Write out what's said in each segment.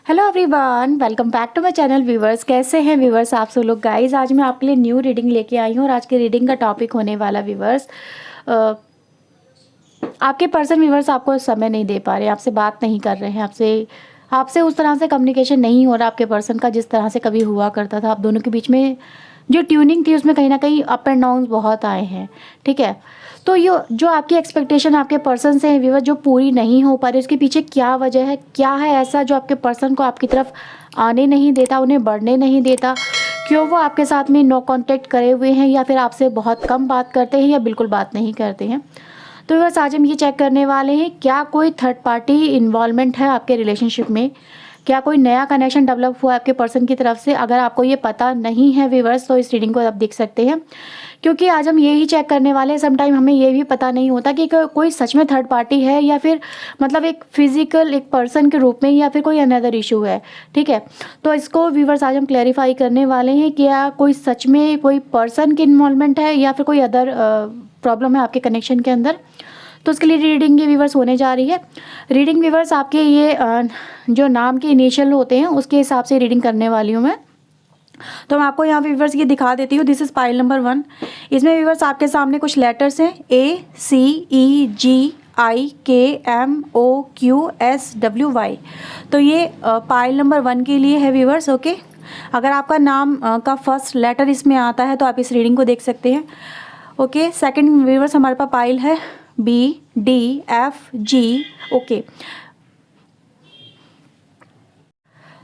Hello everyone, welcome back to my channel. Viewers, कैसे हैं viewers आप सब लोग। गाइस, आज मैं आपके लिए न्यू रीडिंग लेके आई हूँ और आज के रीडिंग का टॉपिक होने वाला व्यूवर्स, आपके पर्सन व्यूवर्स आपको समय नहीं दे पा रहे, आपसे बात नहीं कर रहे हैं, आपसे उस तरह से कम्युनिकेशन नहीं हो रहा आपके पर्सन का जिस तरह से कभी हुआ करता था। आप दोनों के बीच में जो ट्यूनिंग थी उसमें कहीं ना कहीं अप एंड डाउन बहुत आए हैं। ठीक है, तो ये जो आपकी एक्सपेक्टेशन आपके पर्सन से है व्यूवर जो पूरी नहीं हो पा रही, उसके पीछे क्या वजह है, क्या है ऐसा जो आपके पर्सन को आपकी तरफ आने नहीं देता, उन्हें बढ़ने नहीं देता। क्यों वो आपके साथ में नो कांटेक्ट करे हुए हैं, या फिर आपसे बहुत कम बात करते हैं, या बिल्कुल बात नहीं करते हैं। तो बस आज हम ये चेक करने वाले हैं, क्या कोई थर्ड पार्टी इन्वॉल्वमेंट है आपके रिलेशनशिप में, क्या कोई नया कनेक्शन डेवलप हुआ है आपके पर्सन की तरफ से। अगर आपको ये पता नहीं है व्यूअर्स तो इस रीडिंग को आप देख सकते हैं, क्योंकि आज हम यही चेक करने वाले हैं। समटाइम हमें ये भी पता नहीं होता कि कोई सच में थर्ड पार्टी है या फिर मतलब एक फिजिकल एक पर्सन के रूप में, या फिर कोई अनदर इशू है। ठीक है, तो इसको व्यूअर्स आज हम क्लैरिफाई करने वाले हैं, क्या कोई सच में कोई पर्सन की इन्वॉल्वमेंट है या फिर कोई अदर प्रॉब्लम है आपके कनेक्शन के अंदर। तो उसके लिए रीडिंग ये व्यूवर्स होने जा रही है। रीडिंग व्यूवर्स आपके ये जो नाम के इनिशियल होते हैं उसके हिसाब से रीडिंग करने वाली हूँ मैं। तो मैं आपको यहाँ पे व्यूवर्स ये दिखा देती हूँ। This is pile number 1। इसमें व्यूवर्स आपके सामने कुछ लेटर्स हैं ACEGIKMOQSWY। तो ये पाइल नंबर 1 के लिए है व्यूवर्स। ओके, अगर आपका नाम का फर्स्ट लेटर इसमें आता है तो आप इस रीडिंग को देख सकते हैं। ओके, सेकेंड व्यूवर्स हमारे पास पाइल है BDFG। ओके,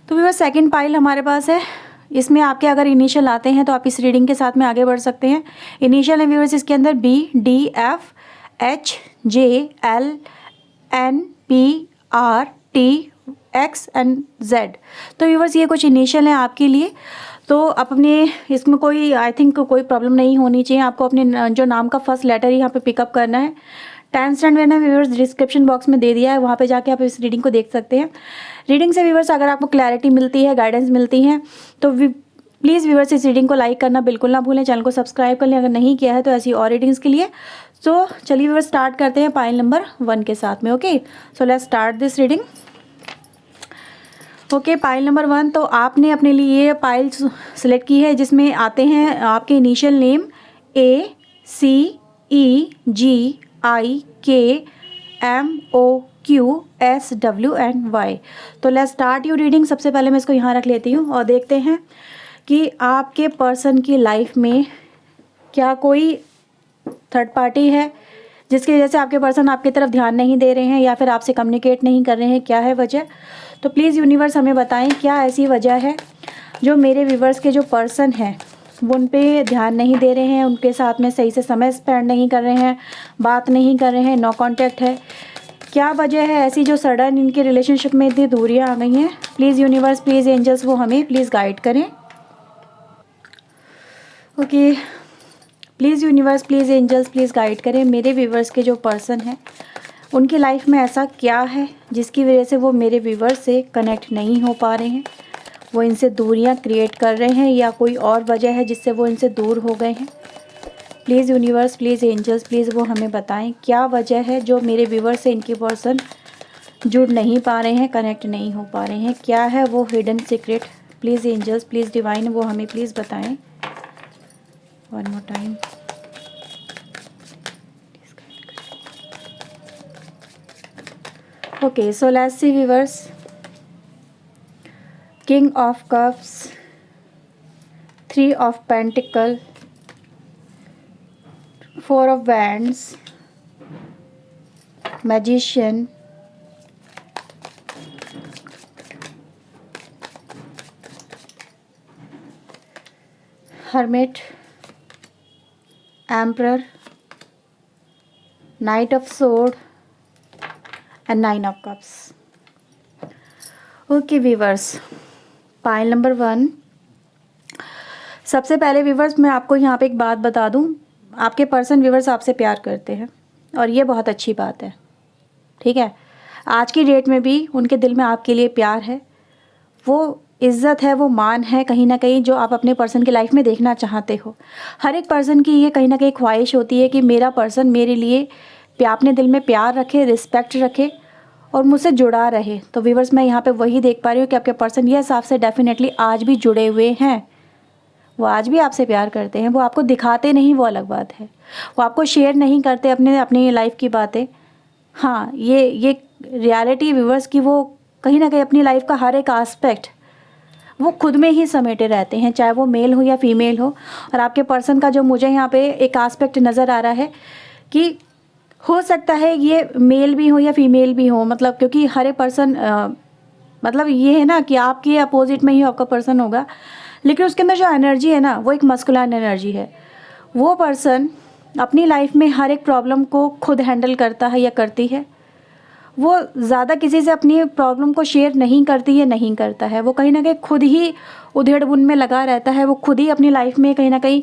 तो व्यूअर्स सेकंड पाइल हमारे पास है। इसमें आपके अगर इनिशियल आते हैं तो आप इस रीडिंग के साथ में आगे बढ़ सकते हैं। इनिशियल है व्यूअर्स इसके अंदर BDFHJLNPRTXNZ। तो व्यूअर्स ये कुछ इनिशियल है आपके लिए। तो अपने इसमें कोई आई थिंक कोई प्रॉब्लम नहीं होनी चाहिए। आपको अपने जो नाम का फर्स्ट लेटर यहाँ पे पिकअप करना है। टाइम स्टैंड मैंने व्यूअर्स डिस्क्रिप्शन बॉक्स में दे दिया है, वहाँ पे जाके आप इस रीडिंग को देख सकते हैं। रीडिंग से व्यूअर्स अगर आपको क्लैरिटी मिलती है, गाइडेंस मिलती है, तो प्लीज़ व्यूअर्स इस रीडिंग को लाइक करना बिल्कुल ना भूलें। चैनल को सब्सक्राइब कर लें अगर नहीं किया है तो ऐसी और रीडिंग्स के लिए। तो चलिए व्यूअर्स स्टार्ट करते हैं पाइल नंबर 1 के साथ में। Okay, so let's start this reading. Okay, pile number 1। तो आपने अपने लिए ये पाइल सेलेक्ट की है जिसमें आते हैं आपके इनिशियल नेम ACEGIKMOQSWY। तो लेट्स स्टार्ट यू रीडिंग। सबसे पहले मैं इसको यहाँ रख लेती हूँ और देखते हैं कि आपके पर्सन की लाइफ में क्या कोई थर्ड पार्टी है जिसकी वजह से आपके पर्सन आपकी तरफ ध्यान नहीं दे रहे हैं या फिर आपसे कम्युनिकेट नहीं कर रहे हैं। क्या है वजह? तो प्लीज़ यूनिवर्स हमें बताएं क्या ऐसी वजह है जो मेरे व्यूवर्स के जो पर्सन हैं वो उन पे ध्यान नहीं दे रहे हैं, उनके साथ में सही से समय स्पेंड नहीं कर रहे हैं, बात नहीं कर रहे हैं, नो कांटेक्ट है। क्या वजह है ऐसी जो सडन इनके रिलेशनशिप में इतनी दूरियां आ गई हैं? प्लीज़ यूनिवर्स, प्लीज़ एंजल्स वो हमें प्लीज़ गाइड करें। Okay, please universe, please angels please guide करें। मेरे व्यूवर्स के जो पर्सन हैं उनकी लाइफ में ऐसा क्या है जिसकी वजह से वो मेरे व्यूवर्स से कनेक्ट नहीं हो पा रहे हैं, वो इनसे दूरियां क्रिएट कर रहे हैं, या कोई और वजह है जिससे वो इनसे दूर हो गए हैं। Please universe, please angels please वो हमें बताएं क्या वजह है जो मेरे व्यूवर्स से इनकी पर्सन जुड़ नहीं पा रहे हैं, कनेक्ट नहीं हो पा रहे हैं। क्या है वो hidden secret? Please angels, please divine वो हमें प्लीज़ बताएं। One more time. Okay, so let's see viewers. King of Cups, 3 of Pentacles, 4 of Wands, Magician, Hermit, Emperor, Knight of Swords and 9 of Cups. Okay viewers, pile number 1। सबसे पहले viewers मैं आपको यहाँ पे एक बात बता दूँ, आपके पर्सन व्यूवर्स आपसे प्यार करते हैं और ये बहुत अच्छी बात है। ठीक है, आज की डेट में भी उनके दिल में आपके लिए प्यार है, वो इज़्ज़त है, वो मान है कहीं ना कहीं जो आप अपने पर्सन की लाइफ में देखना चाहते हो। हर एक पर्सन की ये कहीं ना कहीं ख्वाहिश होती है कि मेरा पर्सन मेरे लिए अपने दिल में प्यार रखे, रिस्पेक्ट रखे और मुझसे जुड़ा रहे। तो व्यूअर्स मैं यहाँ पे वही देख पा रही हूँ कि आपके पर्सन ये हिसाब से डेफिनेटली आज भी जुड़े हुए हैं। वो आज भी आपसे प्यार करते हैं, वो आपको दिखाते नहीं, वो अलग बात है। वो आपको शेयर नहीं करते अपनी लाइफ की बातें। हाँ, ये रियलिटी व्यूअर्स की, वो कहीं ना कहीं अपनी लाइफ का हर एक आस्पेक्ट वो खुद में ही समेटे रहते हैं, चाहे वो मेल हो या फीमेल हो। और आपके पर्सन का जो मुझे यहाँ पे एक आस्पेक्ट नज़र आ रहा है कि हो सकता है ये मेल भी हो या फीमेल भी हो, मतलब क्योंकि हर एक पर्सन मतलब ये है ना कि आपके अपोजिट में ही आपका पर्सन होगा, लेकिन उसके अंदर जो एनर्जी है ना वो एक मस्कुलिन एनर्जी है। वो पर्सन अपनी लाइफ में हर एक प्रॉब्लम को खुद हैंडल करता है या करती है। वो ज़्यादा किसी से अपनी प्रॉब्लम को शेयर नहीं करती है, नहीं करता है। वो कहीं ना कहीं खुद ही उधेड़-बुन में लगा रहता है। वो खुद ही अपनी लाइफ में कहीं ना कहीं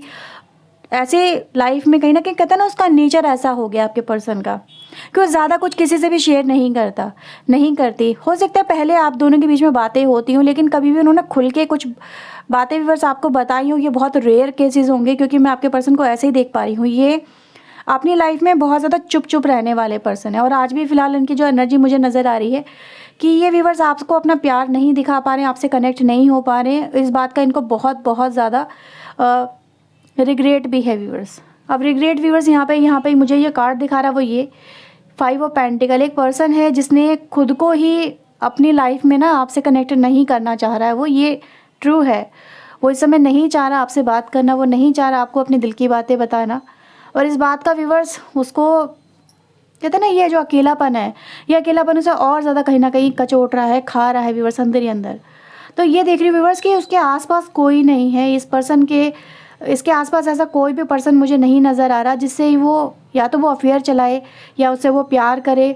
ऐसे लाइफ में कहीं ना कहीं कहता है ना, उसका नेचर ऐसा हो गया आपके पर्सन का कि वो ज़्यादा कुछ किसी से भी शेयर नहीं करता, नहीं करती। हो सकता है पहले आप दोनों के बीच में बातें होती हों, लेकिन कभी भी उन्होंने खुल के कुछ बातें व्यूअर्स आपको बताई हों, ये बहुत रेयर केसेस होंगे, क्योंकि मैं आपके पर्सन को ऐसे ही देख पा रही हूँ। ये अपनी लाइफ में बहुत ज़्यादा चुप चुप रहने वाले पर्सन है। और आज भी फ़िलहाल इनकी जो एनर्जी मुझे नज़र आ रही है कि ये व्यूअर्स आपको अपना प्यार नहीं दिखा पा रहे हैं, आपसे कनेक्ट नहीं हो पा रहे हैं। इस बात का इनको बहुत बहुत ज़्यादा रिग्रेट भी है व्यूअर्स। अब रिग्रेट व्यूअर्स यहाँ पे मुझे ये कार्ड दिखा रहा है, वो ये 5 ऑफ पेंटिकल। एक पर्सन है जिसने खुद को ही अपनी लाइफ में ना आपसे कनेक्ट नहीं करना चाह रहा है। वो ये ट्रू है, वो इस समय नहीं चाह रहा आपसे बात करना, वो नहीं चाह रहा आपको अपने दिल की बातें बताना। और इस बात का व्यूअर्स उसको कहते हैं ना, ये जो अकेलापन है, ये अकेलापन उसे और ज़्यादा कहीं ना कहीं कचोट रहा है, खा रहा है व्यूअर्स अंदर ही अंदर। तो ये देख रही हूँ व्यूअर्स कि उसके आसपास कोई नहीं है, इस पर्सन के इसके आसपास ऐसा कोई भी पर्सन मुझे नहीं नज़र आ रहा जिससे वो या तो वो अफेयर चलाए या उससे वो प्यार करे।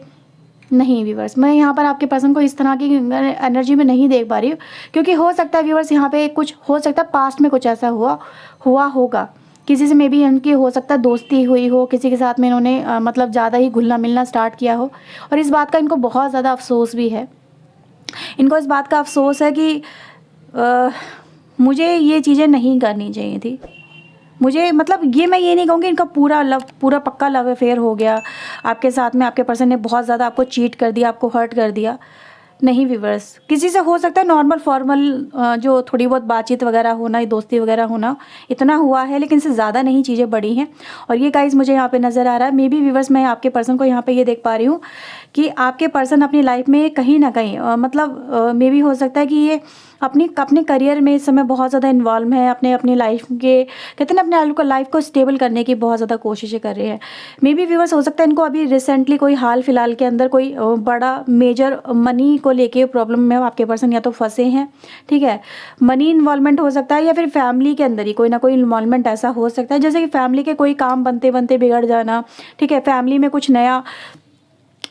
नहीं व्यूअर्स, मैं यहाँ पर आपके पर्सन को इस तरह की एनर्जी में नहीं देख पा रही हूँ, क्योंकि हो सकता है व्यूअर्स यहाँ पे कुछ हो सकता है पास्ट में कुछ ऐसा हुआ होगा। किसी से मे बी इनकी हो सकता है दोस्ती हुई हो, किसी के साथ में इन्होंने मतलब ज़्यादा ही घुलना मिलना स्टार्ट किया हो। और इस बात का इनको बहुत ज़्यादा अफसोस भी है। इनको इस बात का अफसोस है कि मुझे ये चीज़ें नहीं करनी चाहिए थी। मुझे मतलब मैं ये नहीं कहूँगी इनका पूरा पक्का लव अफेयर हो गया आपके साथ में, आपके पर्सन ने बहुत ज़्यादा आपको चीट कर दिया, आपको हर्ट कर दिया। नहीं व्यूअर्स, किसी से हो सकता है नॉर्मल फॉर्मल जो थोड़ी बहुत बातचीत वगैरह होना, दोस्ती वगैरह होना, इतना हुआ है, लेकिन इससे ज़्यादा नहीं चीज़ें बढ़ी हैं। और ये गाइस मुझे यहाँ पे नज़र आ रहा है। मे बी व्यूअर्स मैं आपके पर्सन को यहाँ पे ये देख पा रही हूँ कि आपके पर्सन अपनी लाइफ में कहीं ना कहीं मतलब मे बी हो सकता है कि ये अपने करियर में इस समय बहुत ज़्यादा इन्वॉल्व है, अपनी लाइफ के कहते हैं ना अपने लाइफ को स्टेबल करने की बहुत ज़्यादा कोशिशें कर रहे हैं। मे बी व्यूअर्स हो सकता है इनको अभी रिसेंटली कोई हाल फिलहाल के अंदर कोई बड़ा मेजर मनी को लेके प्रॉब्लम में आपके पर्सन या तो फंसे हैं, ठीक है। मनी इन्वॉल्वमेंट हो सकता है या फिर फैमिली के अंदर ही कोई ना कोई इन्वॉल्वमेंट ऐसा हो सकता है, जैसे कि फैमिली के कोई काम बनते बनते बिगड़ जाना, ठीक है। फैमिली में कुछ नया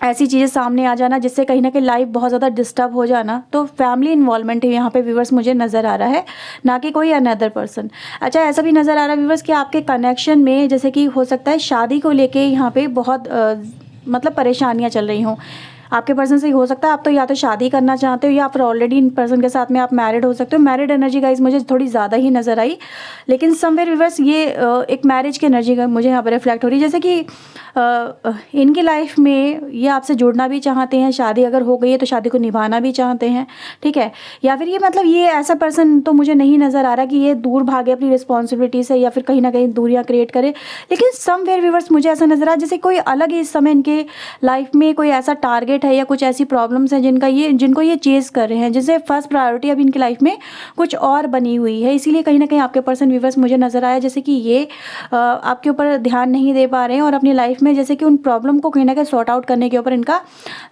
ऐसी चीज़ें सामने आ जाना जिससे कहीं ना कहीं लाइफ बहुत ज़्यादा डिस्टर्ब हो जाना। तो फैमिली इन्वॉल्वमेंट यहाँ पे व्यूअर्स मुझे नज़र आ रहा है, ना कि कोई अनदर पर्सन। अच्छा, ऐसा भी नज़र आ रहा है व्यूअर्स कि आपके कनेक्शन में जैसे कि हो सकता है शादी को लेके यहाँ पे बहुत मतलब परेशानियाँ चल रही हों आपके पर्सन से। हो सकता है आप तो या तो शादी करना चाहते हो या फिर ऑलरेडी इन पर्सन के साथ में आप मैरिड हो सकते हो। मैरिड एनर्जी गाइस मुझे थोड़ी ज़्यादा ही नज़र आई, लेकिन समवेयर व्यूअर्स ये एक मैरिज की एनर्जी का मुझे यहाँ पर रिफ्लेक्ट हो रही है। जैसे कि इनकी लाइफ में ये आपसे जुड़ना भी चाहते हैं, शादी अगर हो गई है तो शादी को निभाना भी चाहते हैं, ठीक है। या फिर ये मतलब ये ऐसा पर्सन तो मुझे नहीं नज़र आ रहा कि ये दूर भागे अपनी रिस्पॉन्सिबिलिटी से या फिर कहीं ना कहीं दूरियाँ क्रिएट करे, लेकिन समवेयर व्यूअर्स मुझे ऐसा नज़र आ जैसे कोई अलग ही इस समय इनके लाइफ में कोई ऐसा टारगेट है या कुछ ऐसी प्रॉब्लम्स हैं जिनको ये चेज़ कर रहे हैं, जिससे फर्स्ट प्रायोरिटी अब इनकी लाइफ में कुछ और बनी हुई है। इसीलिए कहीं ना कहीं आपके पर्सन व्यूअर्स मुझे नज़र आया जैसे कि ये आपके ऊपर ध्यान नहीं दे पा रहे हैं और अपनी लाइफ में जैसे कि उन प्रॉब्लम को कहीं ना कहीं सॉर्ट आउट करने के ऊपर इनका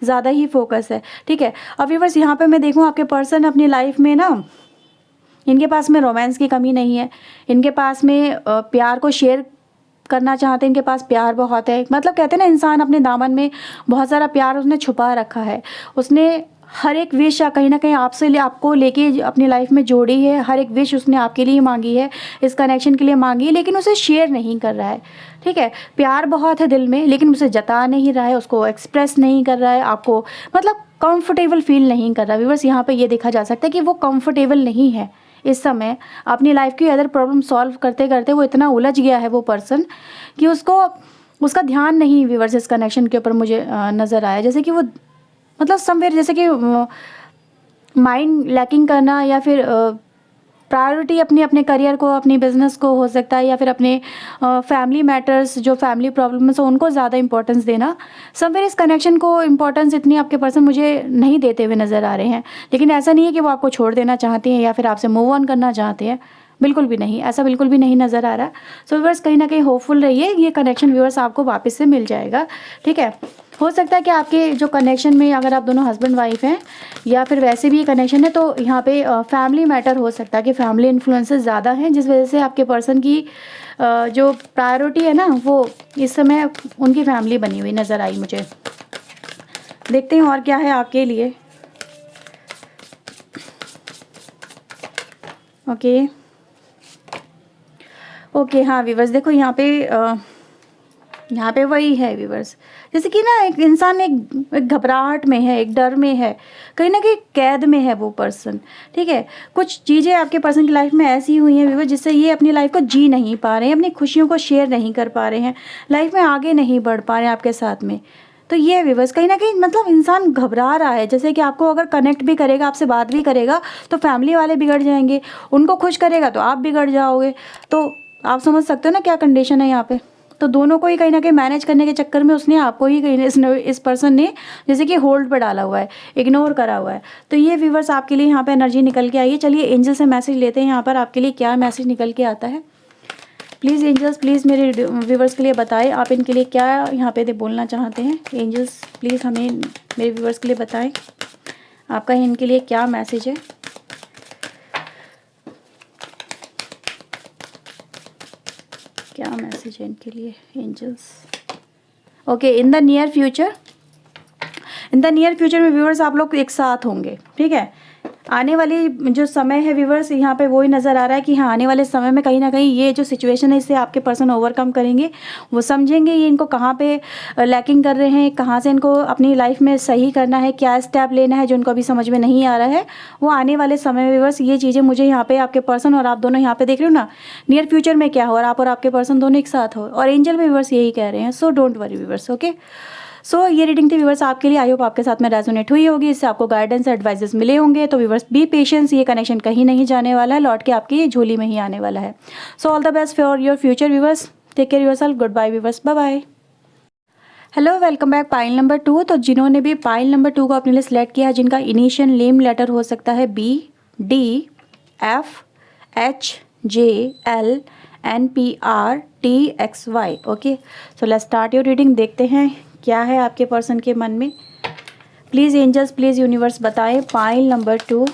ज़्यादा ही फोकस है, ठीक है। अब व्यूअर्स यहाँ पे मैं देखूँ आपके पर्सन अपनी लाइफ में ना, इनके पास में रोमांस की कमी नहीं है, इनके पास में प्यार को शेयर करना चाहते हैं, इनके पास प्यार बहुत है। मतलब कहते हैं ना इंसान अपने दामन में बहुत सारा प्यार उसने छुपा रखा है। उसने हर एक विश कहीं ना कहीं आपको लेके अपनी लाइफ में जोड़ी है, हर एक विश उसने आपके लिए मांगी है, इस कनेक्शन के लिए मांगी है, लेकिन उसे शेयर नहीं कर रहा है, ठीक है। प्यार बहुत है दिल में, लेकिन उसे जता नहीं रहा है, उसको एक्सप्रेस नहीं कर रहा है, आपको मतलब कंफर्टेबल फील नहीं कर रहा। व्यूअर्स यहाँ पे ये देखा जा सकता है कि वो कंफर्टेबल नहीं है इस समय अपनी लाइफ की अदर प्रॉब्लम सॉल्व करते करते। वो इतना उलझ गया है वो पर्सन कि उसका ध्यान नहीं व्यूअर्स इस कनेक्शन के ऊपर मुझे नज़र आया। जैसे कि वो मतलब समवेयर जैसे कि माइंड लैकिंग करना, या फिर प्रायोरिटी अपनी अपने करियर को, अपनी बिजनेस को हो सकता है, या फिर अपने फैमिली मैटर्स, जो फैमिली प्रॉब्लम्स हो उनको ज़्यादा इंपॉर्टेंस देना। समवेयर इस कनेक्शन को इंपॉर्टेंस इतनी आपके पर्सन मुझे नहीं देते हुए नज़र आ रहे हैं। लेकिन ऐसा नहीं है कि वो आपको छोड़ देना चाहते हैं या फिर आपसे मूव ऑन करना चाहते हैं, बिल्कुल भी नहीं, ऐसा बिल्कुल भी नहीं नज़र आ रहा। सो व्यूअर्स कहीं ना कहीं होपफुल रहिए, ये कनेक्शन व्यूअर्स आपको वापस से मिल जाएगा, ठीक है। हो सकता है कि आपके जो कनेक्शन में, अगर आप दोनों हस्बैंड वाइफ हैं या फिर वैसे भी ये कनेक्शन है, तो यहाँ पे फैमिली मैटर हो सकता है कि फैमिली इन्फ्लुएंसेस ज़्यादा हैं, जिस वजह से आपके पर्सन की जो प्रायोरिटी है ना, वो इस समय उनकी फैमिली बनी हुई नज़र आई मुझे। देखते हैं और क्या है आपके लिए। ओके हाँ व्यूअर्स, देखो यहाँ पे वही है व्यूअर्स, जैसे कि ना एक इंसान एक घबराहट में है, एक डर में है, कहीं ना कहीं कैद में है वो पर्सन, ठीक है। कुछ चीज़ें आपके पर्सन की लाइफ में ऐसी हुई हैं व्यूअर्स, जिससे ये अपनी लाइफ को जी नहीं पा रहे हैं, अपनी खुशियों को शेयर नहीं कर पा रहे हैं, लाइफ में आगे नहीं बढ़ पा रहे हैं आपके साथ में। तो ये व्यूअर्स कहीं ना कहीं मतलब इंसान घबरा रहा है, जैसे कि आपको अगर कनेक्ट भी करेगा, आपसे बात भी करेगा, तो फैमिली वाले बिगड़ जाएंगे, उनको खुश करेगा तो आप बिगड़ जाओगे। तो आप समझ सकते हो ना क्या कंडीशन है यहाँ पे। तो दोनों को ही कहीं ना कहीं मैनेज करने के चक्कर में उसने आपको ही कहीं इस पर्सन ने जैसे कि होल्ड पर डाला हुआ है, इग्नोर करा हुआ है। तो ये व्यूअर्स आपके लिए यहाँ पे एनर्जी निकल के आई है। चलिए एंजल से मैसेज लेते हैं, यहाँ पर आपके लिए क्या मैसेज निकल के आता है। प्लीज़ एंजल्स, प्लीज़ मेरे व्यूवर्स के लिए बताएं, आप इनके लिए क्या यहाँ पे बोलना चाहते हैं। एंजल्स प्लीज़ हमें, मेरे व्यूवर्स के लिए बताएं, आपका इनके लिए क्या मैसेज है। क्या मैसेज है इनके लिए angels. Okay, in the near future, in the near future में व्यूवर्स आप लोग एक साथ होंगे, ठीक है। आने वाली जो समय है व्यूवर्स, यहाँ पे वही नज़र आ रहा है कि हाँ आने वाले समय में कहीं ना कहीं ये जो सिचुएशन है इससे आपके पर्सन ओवरकम करेंगे। वो समझेंगे ये इनको कहाँ पे लैकिंग कर रहे हैं, कहाँ से इनको अपनी लाइफ में सही करना है, क्या स्टेप लेना है जो इनको अभी समझ में नहीं आ रहा है। वो आने वाले समय में व्यूवर्स ये चीज़ें मुझे यहाँ पे आपके पर्सन और आप दोनों यहाँ पे देख रहे हो ना, नियर फ्यूचर में क्या हो और आप और आपके पर्सन दोनों एक साथ हो, और एंजल व्यूवर्स यही कह रहे हैं। So don't worry viewers, okay. So ये रीडिंग थी व्यूवर्स आपके लिए, आई होप आपके साथ में रेजोनेट हुई होगी, इससे आपको गाइडेंस एडवाइजेस मिले होंगे। तो व्यूवर्स बी पेशेंस, ये कनेक्शन कहीं नहीं जाने वाला है, लौट के आपकी झोली में ही आने वाला है। So all the best for your future viewers, take care yourself, goodbye viewers, bye bye. Hello, welcome back pile number 2। तो जिन्होंने भी पाइल नंबर 2 को अपने लिए सिलेक्ट किया है, जिनका इनिशियल नेम लेटर हो सकता है B, D, F, H, J, L, N, P, R, T, X, Y, okay. So let's start your reading. देखते हैं क्या है आपके पर्सन के मन में। प्लीज़ एंजल्स, प्लीज़ यूनिवर्स बताएं पाइल नंबर 2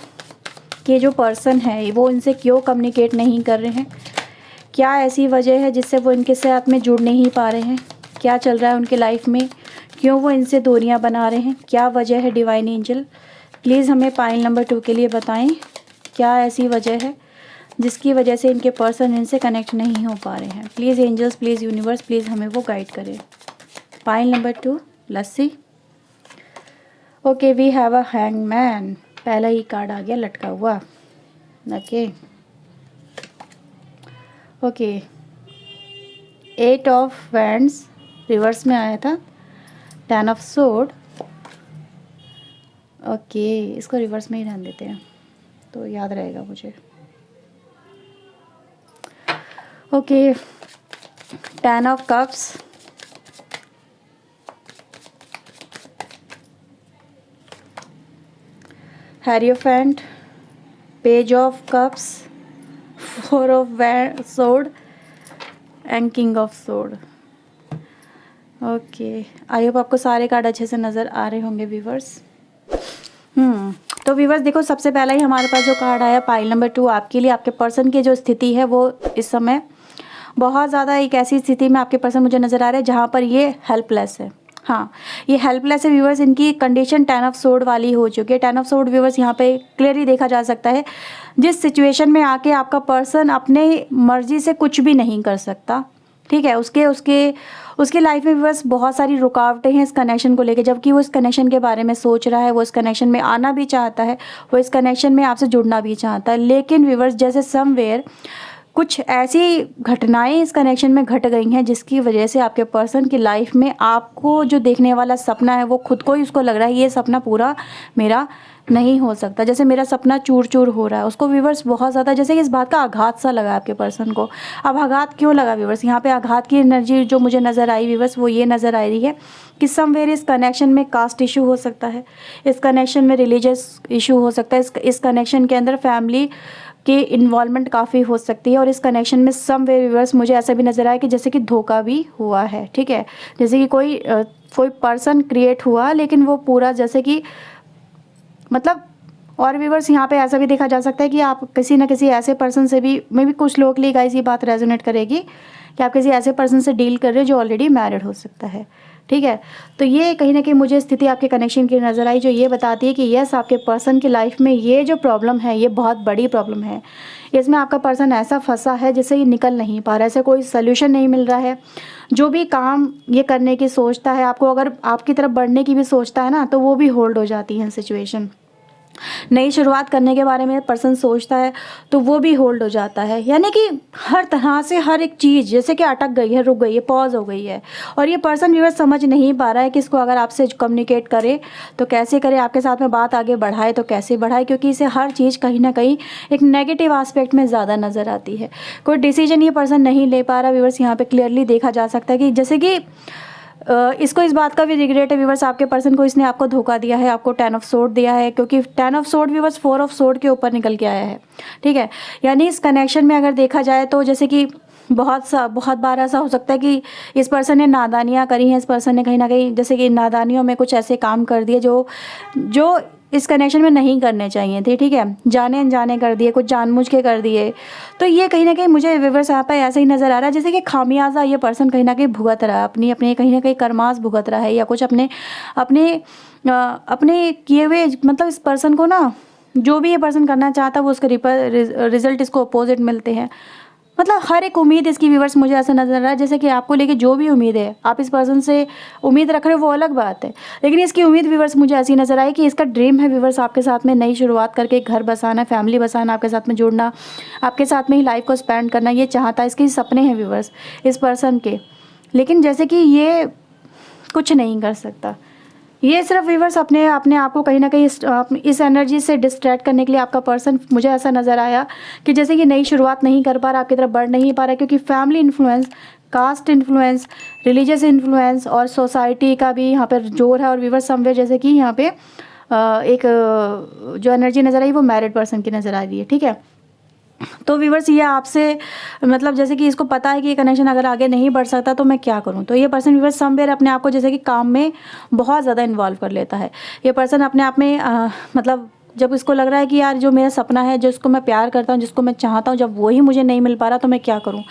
के जो पर्सन है वो इनसे क्यों कम्युनिकेट नहीं कर रहे हैं, क्या ऐसी वजह है जिससे वो इनके साथ में जुड़ नहीं पा रहे हैं, क्या चल रहा है उनके लाइफ में, क्यों वो इनसे दूरियां बना रहे हैं, क्या वजह है। डिवाइन एंजल प्लीज़ हमें पाइल नंबर 2 के लिए बताएं, क्या ऐसी वजह है जिसकी वजह से इनके पर्सन इनसे कनेक्ट नहीं हो पा रहे हैं। Please angels, please universe, please हमें वो गाइड करें। पाइल नंबर 2 लस्सी। Okay, we have a hangman, पहला ही कार्ड आ गया लटका हुआ, okay. Okay, 8 of wands reverse में आया था, 10 ऑफ सोर्ड, ओके। इसको रिवर्स में ही रहने देते हैं तो याद रहेगा मुझे। Okay, 10 of cups, Hierophant, Page of Cups, 4 of Sword and King of Sword, okay. I hope आपको सारे कार्ड अच्छे से नज़र आ रहे होंगे व्यूवर्स। तो व्यूवर्स देखो, सबसे पहला ही हमारे पास जो कार्ड आया पाइल नंबर 2 आपके लिए, आपके पर्सन की जो स्थिति है वो इस समय बहुत ज़्यादा एक ऐसी स्थिति में आपके पर्सन मुझे नज़र आ रहे हैं जहाँ पर ये हेल्पलेस है। हाँ, ये हेल्पलेस है व्यूवर्स, इनकी कंडीशन 10 ऑफ सोर्ड वाली हो चुकी है। 10 ऑफ सोर्ड व्यूवर्स यहाँ पे क्लियरली देखा जा सकता है, जिस सिचुएशन में आके आपका पर्सन अपने मर्जी से कुछ भी नहीं कर सकता, ठीक है। उसके लाइफ में व्यूवर्स बहुत सारी रुकावटें हैं इस कनेक्शन को लेके, जबकि वो इस कनेक्शन के बारे में सोच रहा है, वो इस कनेक्शन में आना भी चाहता है, वो इस कनेक्शन में आपसे जुड़ना भी चाहता है। लेकिन व्यूवर्स जैसे समवेयर कुछ ऐसी घटनाएं इस कनेक्शन में घट गई हैं जिसकी वजह से आपके पर्सन की लाइफ में आपको जो देखने वाला सपना है वो खुद को ही उसको लग रहा है ये सपना पूरा मेरा नहीं हो सकता, जैसे मेरा सपना चूर चूर हो रहा है। उसको व्यूवर्स बहुत ज़्यादा जैसे कि इस बात का आघात सा लगा आपके पर्सन को। अब आघात क्यों लगा व्यूवर्स, यहाँ पे आघात की एनर्जी जो मुझे नज़र आई व्यूवर्स वो ये नज़र आ रही है कि समवेयर इस कनेक्शन में कास्ट इशू हो सकता है, इस कनेक्शन में रिलीजियस इशू हो सकता है, इस कनेक्शन के अंदर फैमिली की इन्वॉल्वमेंट काफ़ी हो सकती है, और इस कनेक्शन में समवेयर व्यूवर्स मुझे ऐसा भी नज़र आया कि जैसे कि धोखा भी हुआ है। ठीक है, जैसे कि कोई पर्सन क्रिएट हुआ लेकिन वो पूरा जैसे कि मतलब, और व्यूवर्स यहाँ पे ऐसा भी देखा जा सकता है कि आप किसी न किसी ऐसे पर्सन से भी, मे भी कुछ लोग के लिए गाइस ये बात रेजोनेट करेगी कि आप किसी ऐसे पर्सन से डील कर रहे हो जो ऑलरेडी मैरिड हो सकता है। ठीक है, तो ये कहीं ना कहीं मुझे स्थिति आपके कनेक्शन की नज़र आई जो ये बताती है कि यस, आपके पर्सन की लाइफ में ये जो प्रॉब्लम है ये बहुत बड़ी प्रॉब्लम है। इसमें आपका पर्सन ऐसा फंसा है जिससे ये निकल नहीं पा रहा है, ऐसे कोई सोल्यूशन नहीं मिल रहा है। जो भी काम ये करने की सोचता है, आपको अगर आपकी तरफ बढ़ने की भी सोचता है ना, तो वो भी होल्ड हो जाती है सिचुएशन। नई शुरुआत करने के बारे में पर्सन सोचता है तो वो भी होल्ड हो जाता है। यानी कि हर तरह से हर एक चीज़ जैसे कि अटक गई है, रुक गई है, पॉज हो गई है, और ये पर्सन व्यूअर्स समझ नहीं पा रहा है कि इसको अगर आपसे कम्युनिकेट करे तो कैसे करे, आपके साथ में बात आगे बढ़ाए तो कैसे बढ़ाए, क्योंकि इसे हर चीज़ कहीं ना कहीं एक नेगेटिव आस्पेक्ट में ज़्यादा नज़र आती है। कोई डिसीजन ये पर्सन नहीं ले पा रहा व्यूअर्स, यहाँ पर क्लियरली देखा जा सकता है कि जैसे कि इसको इस बात का भी रिग्रेट है व्यूवर्स, आपके पर्सन को इसने आपको धोखा दिया है, आपको 10 ऑफ सोर्ड दिया है, क्योंकि 10 of sword viewers 4 of sword के ऊपर निकल के आया है। ठीक है, यानी इस कनेक्शन में अगर देखा जाए तो जैसे कि बहुत बार ऐसा हो सकता है कि इस पर्सन ने नादानियाँ करी हैं, इस पर्सन ने कहीं ना कहीं जैसे कि नादानियों में कुछ ऐसे काम कर दिए जो इस कनेक्शन में नहीं करने चाहिए थे। ठीक है, जाने अनजाने कर दिए, कुछ जानबूझ के कर दिए। तो ये कहीं ना कहीं मुझे व्यूअर्स यहाँ पर ऐसा ही नज़र आ रहा है जैसे कि खामियाजा ये पर्सन कहीं ना कहीं भुगत रहा है, अपनी कहीं ना कहीं कर्मास भुगत रहा है, या कुछ अपने किए हुए, मतलब इस पर्सन को ना जो भी ये पर्सन करना चाहता है वो उसके रिजल्ट इसको अपोजिट मिलते हैं। मतलब हर एक उम्मीद इसकी व्यूवर्स मुझे ऐसा नज़र आ रहा है जैसे कि आपको लेके जो भी उम्मीद है, आप इस पर्सन से उम्मीद रख रहे हो वो अलग बात है, लेकिन इसकी उम्मीद व्यूवर्स मुझे ऐसी नज़र आई कि इसका ड्रीम है व्यूवर्स आपके साथ में नई शुरुआत करके घर बसाना, फैमिली बसाना, आपके साथ में जुड़ना, आपके साथ में ही लाइफ को स्पेंड करना, ये चाहता है, इसके सपने हैं व्यूवर्स इस पर्सन के। लेकिन जैसे कि ये कुछ नहीं कर सकता, ये सिर्फ व्यूवर्स अपने आप को कहीं ना कहीं इस एनर्जी से डिस्ट्रैक्ट करने के लिए आपका पर्सन, मुझे ऐसा नज़र आया कि जैसे कि नई शुरुआत नहीं कर पा रहा, आपकी तरफ बढ़ नहीं पा रहा, क्योंकि family influence, caste influence, religious influence और सोसाइटी का भी यहाँ पर जोर है। और व्यूवर्स समवेयर जैसे कि यहाँ पे एक जो एनर्जी नज़र आई वो मैरिड पर्सन की नज़र आ रही है। ठीक है, तो व्यूवर्स ये आपसे मतलब जैसे कि इसको पता है कि ये कनेक्शन अगर आगे नहीं बढ़ सकता तो मैं क्या करूं, तो ये पर्सन व्यूवर्स समवेयर अपने आप को जैसे कि काम में बहुत ज़्यादा इन्वॉल्व कर लेता है। ये पर्सन अपने आप में मतलब जब इसको लग रहा है कि यार जो मेरा सपना है, जिसको मैं प्यार करता हूँ, जिसको मैं चाहता हूँ, जब वही मुझे नहीं मिल पा रहा तो मैं क्या करूँ,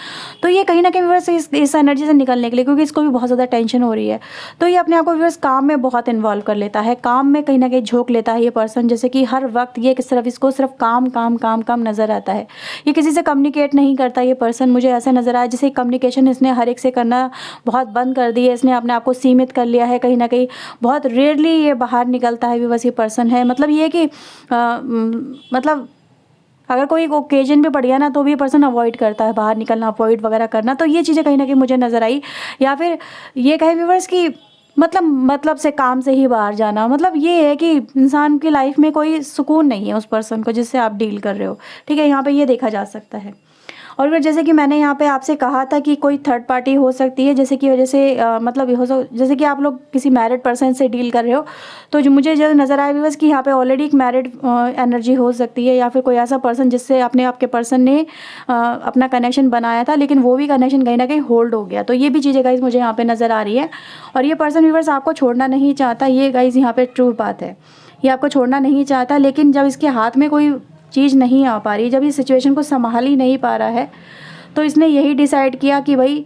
तो ये कहीं ना कहीं व्यूअर्स इस एनर्जी से निकलने के लिए, क्योंकि इसको भी बहुत ज़्यादा टेंशन हो रही है, तो ये अपने आप को व्यूअर्स काम में बहुत इन्वॉल्व कर लेता है, काम में कहीं ना कहीं झोंक लेता है ये पर्सन। जैसे कि हर वक्त ये सिर्फ इसको सिर्फ काम काम काम काम नज़र आता है, ये किसी से कम्युनिकेट नहीं करता ये पर्सन। मुझे ऐसा नज़र आया जैसे कम्युनिकेशन इसने हर एक से करना बहुत बंद कर दी है, इसने अपने आप को सीमित कर लिया है, कहीं ना कहीं बहुत रेयरली ये बाहर निकलता है व्यूअर्स ये पर्सन है। मतलब ये कि मतलब अगर कोई ओकेजन भी पड़ गया ना तो भी पर्सन अवॉइड करता है बाहर निकलना, अवॉइड वगैरह करना, तो ये चीज़ें कहीं ना कहीं मुझे नज़र आई। या फिर ये कहे व्यूअर्स कि मतलब से काम से ही बाहर जाना, मतलब ये है कि इंसान की लाइफ में कोई सुकून नहीं है उस पर्सन को जिससे आप डील कर रहे हो। ठीक है, यहाँ पे ये देखा जा सकता है। और फिर जैसे कि मैंने यहाँ पे आपसे कहा था कि कोई थर्ड पार्टी हो सकती है, जैसे कि वजह से मतलब जैसे कि आप लोग किसी मैरिड पर्सन से डील कर रहे हो, तो जो मुझे जो नज़र आया बस कि यहाँ पे ऑलरेडी एक मैरिड एनर्जी हो सकती है, या फिर कोई ऐसा पर्सन जिससे आपके पर्सन ने अपना कनेक्शन बनाया था, लेकिन वो भी कनेक्शन कहीं ना कहीं होल्ड हो गया। तो ये भी चीज़ें गाइज मुझे यहाँ पर नज़र आ रही है। और ये पर्सन व्यूअर्स आपको छोड़ना नहीं चाहता, ये गाइज यहाँ पर ट्रू बात है, ये आपको छोड़ना नहीं चाहता, लेकिन जब इसके हाथ में कोई चीज़ नहीं आ पा रही, जब इस सिचुएशन को संभाल ही नहीं पा रहा है, तो इसने यही डिसाइड किया कि भाई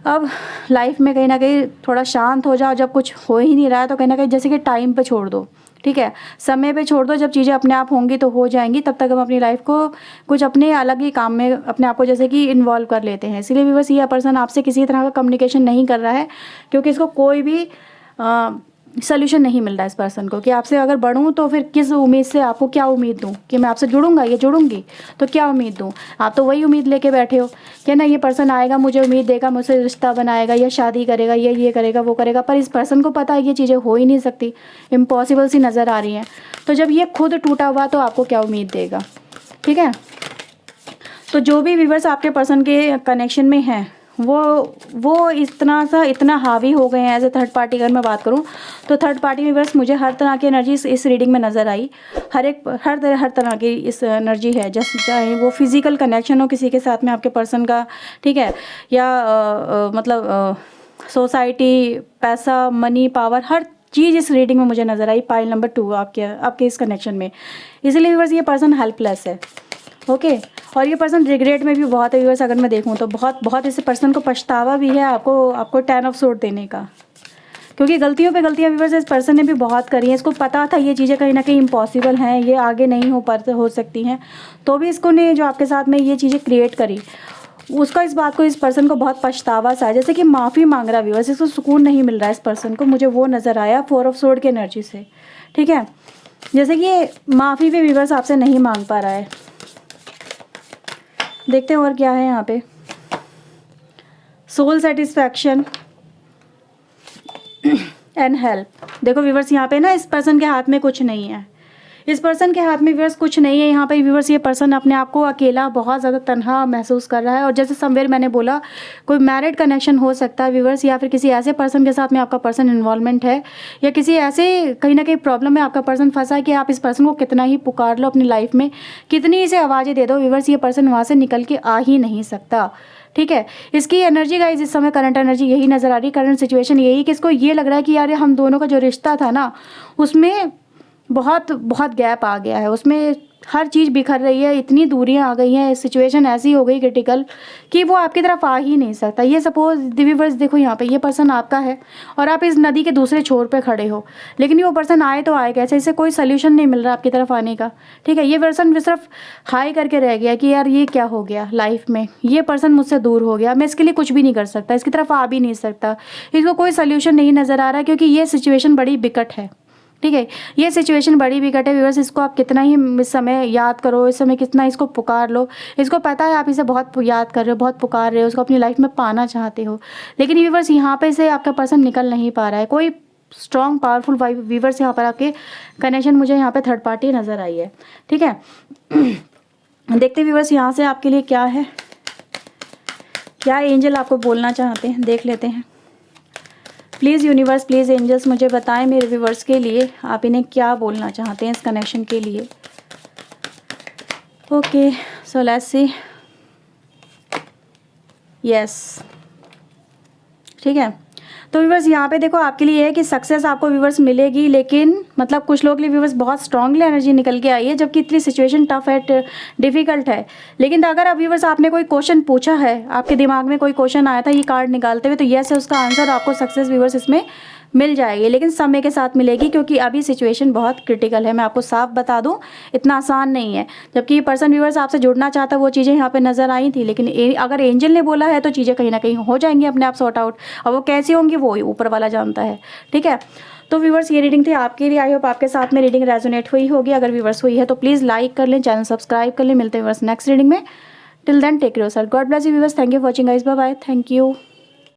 अब लाइफ में कहीं ना कहीं थोड़ा शांत हो जाओ, जब कुछ हो ही नहीं रहा है तो कहीं ना कहीं जैसे कि टाइम पे छोड़ दो। ठीक है, समय पे छोड़ दो, जब चीज़ें अपने आप होंगी तो हो जाएंगी, तब तक हम अपनी लाइफ को कुछ अपने अलग ही काम में अपने आप को जैसे कि इन्वॉल्व कर लेते हैं। इसीलिए भी बस ये पर्सन आपसे किसी तरह का कम्युनिकेशन नहीं कर रहा है, क्योंकि इसको कोई भी सोल्यूशन नहीं मिल रहा है इस पर्सन को कि आपसे अगर बढ़ूँ तो फिर किस उम्मीद से, आपको क्या उम्मीद दूँ कि मैं आपसे जुड़ूंगा या जुड़ूंगी, तो क्या उम्मीद दूँ। आप तो वही उम्मीद लेके बैठे हो कि ना ये पर्सन आएगा, मुझे उम्मीद देगा, मुझसे रिश्ता बनाएगा या शादी करेगा या ये करेगा वो करेगा, पर इस पर्सन को पता है ये चीज़ें हो ही नहीं सकती, इम्पॉसिबल सी नज़र आ रही हैं। तो जब ये खुद टूटा हुआ तो आपको क्या उम्मीद देगा। ठीक है, तो जो भी व्यूअर्स आपके पर्सन के कनेक्शन में हैं वो इतना हावी हो गए हैं एज ए थर्ड पार्टी। अगर मैं बात करूं तो थर्ड पार्टी व्यूअर्स मुझे हर तरह की एनर्जी इस रीडिंग में नज़र आई। हर तरह की इस एनर्जी है, जैसे चाहे वो फिजिकल कनेक्शन हो किसी के साथ में आपके पर्सन का, ठीक है, या मतलब सोसाइटी, पैसा, मनी, पावर, हर चीज़ इस रीडिंग में मुझे नज़र आई। पाइल नंबर 2 आपके इस कनेक्शन में, इसलिए व्यूअर्स ये पर्सन हेल्पलेस है। ओके, और ये पर्सन रिग्रेट में भी बहुत है व्यूअर्स। अगर मैं देखूं तो बहुत इस पर्सन को पछतावा भी है आपको 10 ऑफ सोर्ड देने का, क्योंकि गलतियों पे गलतियां व्यूअर्स इस पर्सन ने भी बहुत करी हैं। इसको पता था ये चीज़ें कहीं ना कहीं इम्पॉसिबल हैं, ये आगे नहीं हो सकती हैं, तो भी इसको ने जो आपके साथ में ये चीज़ें क्रिएट करी, उसका इस बात को इस पर्सन को बहुत पछतावा सा है, जैसे कि माफ़ी मांग रहा व्यूअर्स। इसको सुकून नहीं मिल रहा है इस पर्सन को, मुझे वो नज़र आया 4 ऑफ सोर्ड की एनर्जी से। ठीक है, जैसे कि ये माफ़ी भी व्यूअर्स आपसे नहीं मांग पा रहा है। देखते हैं और क्या है यहाँ पे। Soul satisfaction and help. देखो व्यूअर्स यहाँ पे ना इस पर्सन के हाथ में कुछ नहीं है, इस पर्सन के हाथ में व्यूअर्स कुछ नहीं है। यहाँ पे व्यूअर्स ये पर्सन अपने आप को अकेला, बहुत ज़्यादा तन्हा महसूस कर रहा है। और जैसे समवेयर मैंने बोला, कोई मैरिड कनेक्शन हो सकता है व्यूअर्स, या फिर किसी ऐसे पर्सन के साथ में आपका पर्सन इन्वॉल्वमेंट है, या किसी ऐसे कहीं ना कहीं प्रॉब्लम में आपका पर्सन फंसा है कि आप इस पर्सन को कितना ही पुकार लो अपनी लाइफ में, कितनी इसे आवाज़ें दे दो व्यूअर्स, ये पर्सन वहाँ से निकल के आ ही नहीं सकता। ठीक है, इसकी एनर्जी गाइस इस समय करंट एनर्जी यही नज़र आ रही, करंट सिचुएशन यही कि इसको ये लग रहा है कि यार हम दोनों का जो रिश्ता था ना, उसमें बहुत गैप आ गया है, उसमें हर चीज़ बिखर रही है, इतनी दूरियां आ गई हैं, सिचुएशन ऐसी हो गई क्रिटिकल कि वो आपकी तरफ आ ही नहीं सकता। ये सपोज व्यूअर्स देखो यहाँ पे ये पर्सन आपका है और आप इस नदी के दूसरे छोर पे खड़े हो, लेकिन वो पर्सन आए तो आए कैसे, इसे कोई सोल्यूशन नहीं मिल रहा आपकी तरफ आने का। ठीक है, ये पर्सन सिर्फ हाई करके रह गया कि यार ये क्या हो गया लाइफ में, ये पर्सन मुझसे दूर हो गया, मैं इसके लिए कुछ भी नहीं कर सकता, इसकी तरफ आ भी नहीं सकता, इसको कोई सोल्यूशन नहीं नज़र आ रहा, क्योंकि ये सिचुएशन बड़ी बिकट है। ठीक है, ये सिचुएशन बड़ी बिकट है व्यूअर्स। इसको आप कितना ही इस समय याद करो, इस समय कितना इसको पुकार लो, इसको पता है आप इसे बहुत याद कर रहे हो, बहुत पुकार रहे हो, उसको अपनी लाइफ में पाना चाहते हो, लेकिन व्यूअर्स यहाँ पे से आपका पर्सन निकल नहीं पा रहा है। कोई स्ट्रॉन्ग पावरफुल व्यूअर्स यहाँ पर आपके कनेक्शन मुझे यहाँ पे थर्ड पार्टी नज़र आई है। ठीक है, देखते व्यूअर्स यहाँ से आपके लिए क्या है, क्या एंजल आपको बोलना चाहते हैं, देख लेते हैं। प्लीज़ यूनिवर्स, प्लीज़ एंजल्स मुझे बताएं मेरे व्यूवर्स के लिए आप इन्हें क्या बोलना चाहते हैं इस कनेक्शन के लिए। Okay, so let's C. Yes, ठीक है, तो व्यूवर्स यहाँ पे देखो आपके लिए है कि सक्सेस आपको व्यूवर्स मिलेगी, लेकिन मतलब कुछ लोग के लिए व्यूवर्स बहुत स्ट्रांगली एनर्जी निकल के आई है, जबकि इतनी सिचुएशन टफ है, डिफिकल्ट है। लेकिन अगर अब व्यूवर्स आपने कोई क्वेश्चन पूछा है, आपके दिमाग में कोई क्वेश्चन आया था ये कार्ड निकालते हुए, तो यस है उसका आंसर, आपको सक्सेस व्यूवर्स इसमें मिल जाएगी, लेकिन समय के साथ मिलेगी, क्योंकि अभी सिचुएशन बहुत क्रिटिकल है। मैं आपको साफ बता दूं, इतना आसान नहीं है। जबकि ये पर्सन व्यूवर्स आपसे जुड़ना चाहता, वो चीज़ें यहाँ पे नज़र आई थी, लेकिन अगर एंजल ने बोला है तो चीज़ें कहीं ना कहीं हो जाएंगी अपने आप सॉर्ट आउट। अब वो कैसी होंगी वो ऊपर वाला जानता है। ठीक है, तो व्यूवर्स ये रीडिंग थी आपके लिए। आई होप आपके साथ में रीडिंग रेजोनेट हुई होगी। अगर व्यूवर्स हुई है तो प्लीज़ लाइक कर लें, चैनल सब्सक्राइब कर लें। मिलते हैं व्यूवर्स नेक्स्ट रीडिंग में। Till then take care yourself, God bless you viewers, thank you for watching guys, bye bye, thank you.